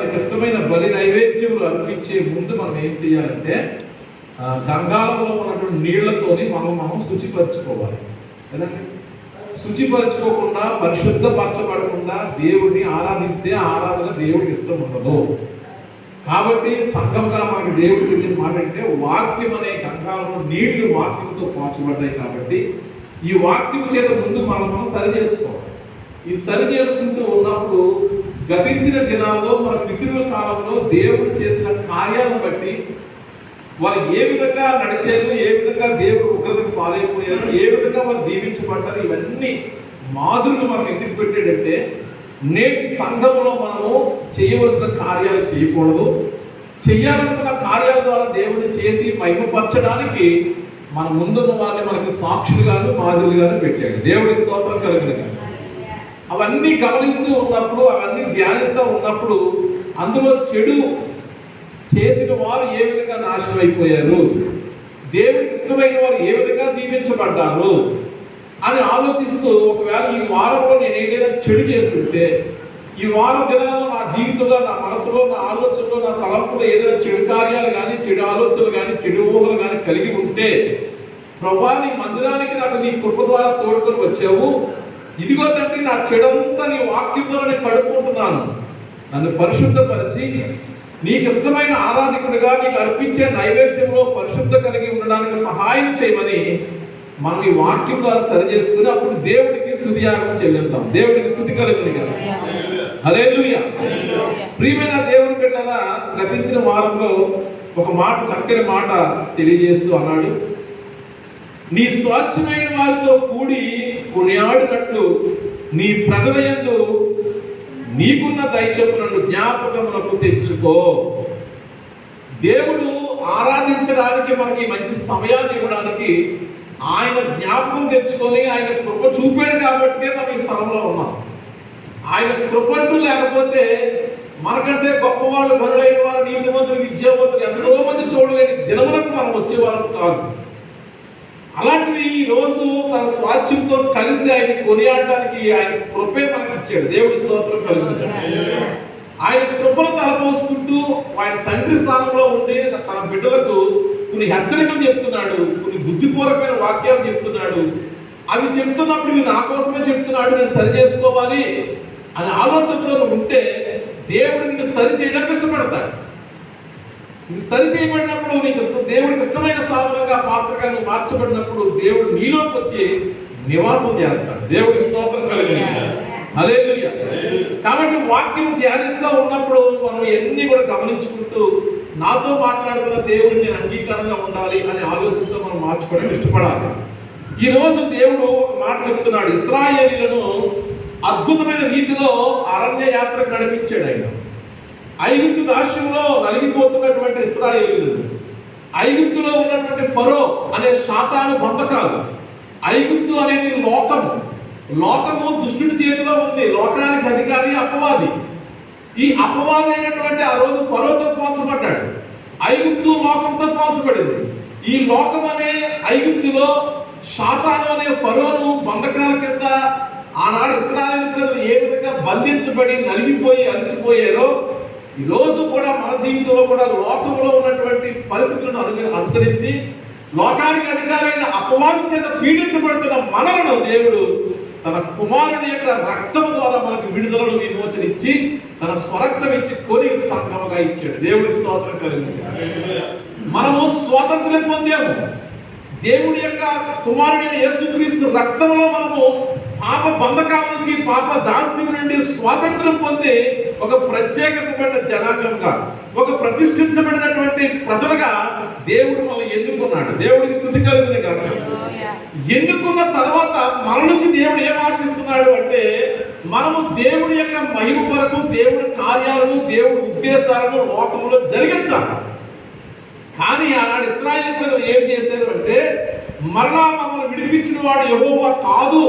ఆయనకి ఇష్టమైన బలి నైవేద్యములు అర్పించే ముందు మనం ఏం చేయాలంటే గంగాళంలో ఉన్నటువంటి నీళ్లతోని మనం శుచిపరచుకోవాలి కదండి. శుచిపరచుకోకుండా పరిశుద్ధపరచబడకుండా దేవుడిని ఆరాధిస్తే ఆరాధన దేవుడికి ఇష్టం ఉండదు. కాబట్టి సంఘంగా మనకి దేవుడికి తెలియని మాట అంటే వాక్యం అనే గంగాళంలో నీళ్లు వాక్యంతో పోల్చబడ్డాయి. కాబట్టి ఈ వాక్యం చేత ముందు మనం సరి చేసుకోవాలి. ఈ సరి చేసుకుంటూ ఉన్నప్పుడు గతించిన దినాల్లో మన పితరుల కాలంలో దేవుడు చేసిన కార్యాలను బట్టి వారు ఏ విధంగా నడిచారు, ఏ విధంగా దేవుడు ఉగ్రతకు పాలైపోయారు, ఏ విధంగా వారు దీవించబడ్డారు, ఇవన్నీ మాదిరులు మనం ఎత్తికి పెట్టాడంటే నేటి సంఘంలో మనము చేయవలసిన కార్యాలు చేయకూడదు. చెయ్యాలనుకున్న కార్యాల ద్వారా దేవుడిని చేసి మహిమపరచడానికి మన ముందున్న వారిని మనకి సాక్షులుగాను మాదిరిగాను పెట్టాడు. దేవుడి స్తోత్రం కలుగును. అవన్నీ గమనిస్తూ ఉన్నప్పుడు, అవన్నీ ధ్యానిస్తూ ఉన్నప్పుడు అందులో చెడు చేసిన వారు ఏ విధంగా నాశనం అయిపోయారు, దేవుడికి ఇష్టమైన వారు ఏ విధంగా దీవించబడ్డారు అని ఆలోచిస్తూ, ఒకవేళ ఈ వారంలో నేను ఏదైనా చెడు చేస్తుంటే, ఈ వారం దినాల్లో నా జీవితంలో, నా మనసులో, నా ఆలోచనలో, నా తలంపులో ఏదైనా చెడు కార్యాలు కానీ, చెడు ఆలోచనలు కానీ, చెడు ఊహలు కానీ కలిగి ఉంటే, ప్రభువా నీ మందిరానికి నాకు నీ కృప ద్వారా తోడుకొని వచ్చావు, ఇదిగో తండ్రి నా చెడంతా నీ వాక్యంలో నేను కడుక్కుంటున్నాను, నన్ను పరిశుద్ధపరిచి నీకు ఇష్టమైన ఆరాధకుడిగా నీకు అర్పించే నైవేద్యంలో పరిశుద్ధ కలిగి ఉండడానికి సహాయం చేయమని మనం ఈ వాక్యం ద్వారా సరి చేసుకుని అప్పుడు దేవుడికి స్తుతియాగం చెల్లిద్దాం. దేవుడికి స్తుతి కలుగును కదా. హల్లెలూయా. ప్రియమైన దేవుని బిడ్డలారా, గతించిన వారంలో ఒక మాట, చక్కని మాట తెలియజేస్తూ అన్నాడు, నీ స్వాచ్ఛమైన వారితో కూడి కొనియాడినట్లు నీ ప్రజల యందు నీకున్న దయచొప్పునను జ్ఞాపకమునకు తెచ్చుకో. దేవుడు ఆరాధించడానికి మనకి మంచి సమయాన్ని ఇవ్వడానికి ఆయన జ్ఞాపకం తెచ్చుకొని ఆయన కృప చూపాడు కాబట్టి మనం ఈ స్థలంలో ఉన్నాం. ఆయన కృపంటూ లేకపోతే మనకంటే గొప్పవాళ్ళు, ధనులైన వారు, నీతిమంతులు, విద్యావంతులు ఎంతో మంది చూడలేని దినములకు మనం వచ్చేవాళ్ళం కాదు. అలాంటివి ఈ రోజు తన స్వాస్థ్యంతో కలిసి ఆయన కొనియాడడానికి ఆయన కృపే మనకి ఇచ్చాడు. దేవుడి స్తోత్రం కలుగుతుంది. ఆయన కృపను తలపోసుకుంటూ ఆయన తండ్రి స్థానంలో ఉండి తన బిడ్డలకు కొన్ని హెచ్చరికలు చెప్తున్నాడు, కొన్ని బుద్ధిపూర్వకమైన వాక్యాలు చెప్తున్నాడు. అవి చెప్తున్నప్పుడు ఇవి నా కోసమే చెప్తున్నాడు, నేను సరి చేసుకోవాలి అనే ఆలోచనలో ఉంటే దేవుడు నిన్ను సరి చేయడానికి ఇష్టపడతాడు. నీకు సరి చేయబడినప్పుడు, నీకు దేవుడికి ఇష్టమైన సాధనంగా పాత్రగా నువ్వు మార్చబడినప్పుడు దేవుడు నీలోకి వచ్చి నివాసం చేస్తాడు. దేవుడి స్తోత్రం కలిగింది. హల్లెలూయా. కాబట్టి వాక్యం ధ్యానిస్తూ ఉన్నప్పుడు మనం ఎన్ని కూడా గమనించుకుంటూ నాతో మాట్లాడుతున్న దేవుడిని నేను అంగీకారంగా ఉండాలి అనే ఆలోచనతో మనం మార్చుకోవడానికి ఇష్టపడాలి. ఈ రోజు దేవుడు ఒక మాట చెప్తున్నాడు, ఇశ్రాయేలీయులను అద్భుతమైన రీతిలో అరణ్య యాత్రకు నడిపించాడు. ఆయన ఐగుప్తు దాస్యంలో నలిగిపోతున్నటువంటి ఇశ్రాయేలీయులు, ఐగుప్తులో ఉన్నటువంటి ఫరో అనే శాతాను బంధకాలు, ఐగుప్తు అనేది లోకము దుష్టుడి చేతిలో ఉంది. లోకానికి అధికారి అపవాది. ఈ అపవాది అయినటువంటి ఆ రోజు ఫరోతో పోల్చబడ్డాడు. ఐగుప్తు లోకంతో పోల్చబడింది. ఈ లోకం అనే ఐగుప్తులో శాతాను అనే ఫరోను బంధకాల కింద ఆనాడు ఇశ్రాయేలు ప్రజలు ఏ విధంగా బంధించబడి నలిగిపోయి అలసిపోయారో, ఈ రోజు కూడా మన జీవితంలో కూడా లోకంలో ఉన్నటువంటి పరిస్థితులను అనుసరించి లోకానికి అధికారైన అపవాది చేత పీడించబడుతున్న మనలను దేవుడు తన కుమారుని యొక్క రక్తం ద్వారా మనకు విడుదలను విమోచన ఇచ్చి తన స్వరక్తం ఇచ్చి కొని సంఘముగా ఇచ్చాడు. దేవుడి స్తోత్రం కలిగింది. మనము స్వాతంత్ర్యం పొందాము. దేవుడి యొక్క కుమారుడైన యేసుక్రీస్తు రక్తంలో మనము పాప బంధకాల నుంచి, పాప దాస్యం నుండి స్వాతంత్రం పొంది ఒక ప్రత్యేకమైన జనాంగంగా, ఒక ప్రతిష్ఠించబడినటువంటి ప్రజలుగా దేవుడు మనల్ని ఎన్నుకున్నాడు. దేవుడికి స్తుతి కలుగుతుంది కాక. ఎన్నుకున్న తర్వాత మన నుంచి దేవుడు ఏం ఆశిస్తున్నాడు అంటే, మనము దేవుడి యొక్క మహిమ కొరకు దేవుడి కార్యాలను, దేవుడి ఉద్దేశాలను లోకంలో జరిగించాలి. కానీ ఆనాడు ఇశ్రాయేలు ప్రజలు ఏం చేశారు అంటే, మరలా మమ్మల్ని విడిపించిన వాడు యెహోవా కాదు,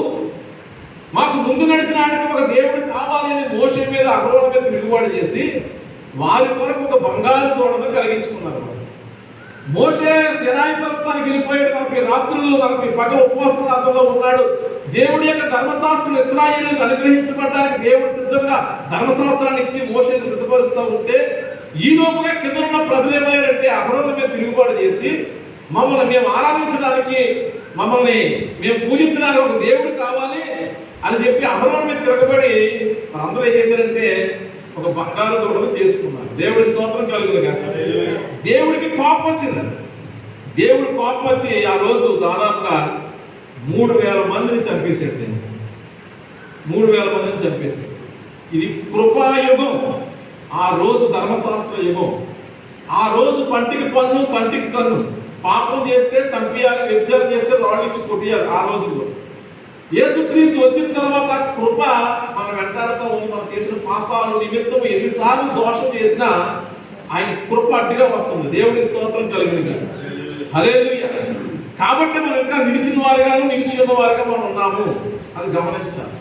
మాకు ముందు నడిచినాడికి ఒక దేవుడు కావాలి అని మోషే మీద, అహరోను మీద తిరుగుబాటు చేసి వారి కొరకు ఒక బంగారు దూడను కలిగించుకున్నారు. మోషే సినాయి పర్వతానికి వెళ్ళిపోయాడు, 40 రాత్రులు 40 పగలు ఉపవాస ప్రాంతంలో ఉన్నాడు. దేవుడి యొక్క ధర్మశాస్త్రం ఇశ్రాయేలుకు అనుగ్రహించబడడానికి దేవుడు సిద్ధంగా ధర్మశాస్త్రాన్ని ఇచ్చి మోషేని సిద్ధపరుస్తూ ఉంటే, ఈ లోపుగా కింద ఉన్న ప్రజలు ఏమయ్యారంటే అహరోను మీద తిరుగుబాటు చేసి మమ్మల్ని మేము ఆరాధించడానికి, మమ్మల్ని మేము పూజించడానికి ఒక దేవుడు కావాలి అని చెప్పి అహరోను మీద తిరగబడి అందరూ ఏం చేశారంటే ఒక బంగారు దూడను చేసుకున్నారు. దేవుడి స్తోత్రం కలుగును గాక. దేవుడికి కోపం వచ్చింది. దేవుడు కోపం వచ్చి ఆ రోజు దాదాపుగా 3000 మందిని చంపేశాడు. 3000 మందిని చంపేశాడు. ఇది కృపాయుగం. ఆ రోజు ధర్మశాస్త్ర యుగం. ఆ రోజు పంటికి పన్ను కంటికి కన్ను, పాపం చేస్తే చంపేయాలి, వ్యభిచారం చేస్తే రాళ్ళిచ్చి కొట్టియాలి. ఆ రోజుల్లో యేసుక్రీస్తు వచ్చిన తర్వాత కృప మనం వెంటాడుతూ ఉంది. మనం చేసిన పాపాలు నిమిత్తం ఎన్నిసార్లు దోషం చేసినా ఆయన కృప అడ్డుగా వస్తుంది. దేవుడి స్తోత్రం కలిగింది. హల్లెలూయా. కాబట్టి మనం ఇంకా నిలిచిన వారుగాను నిలిచి ఉన్న వారుగా మనం ఉన్నాము. అది గమనించాలి.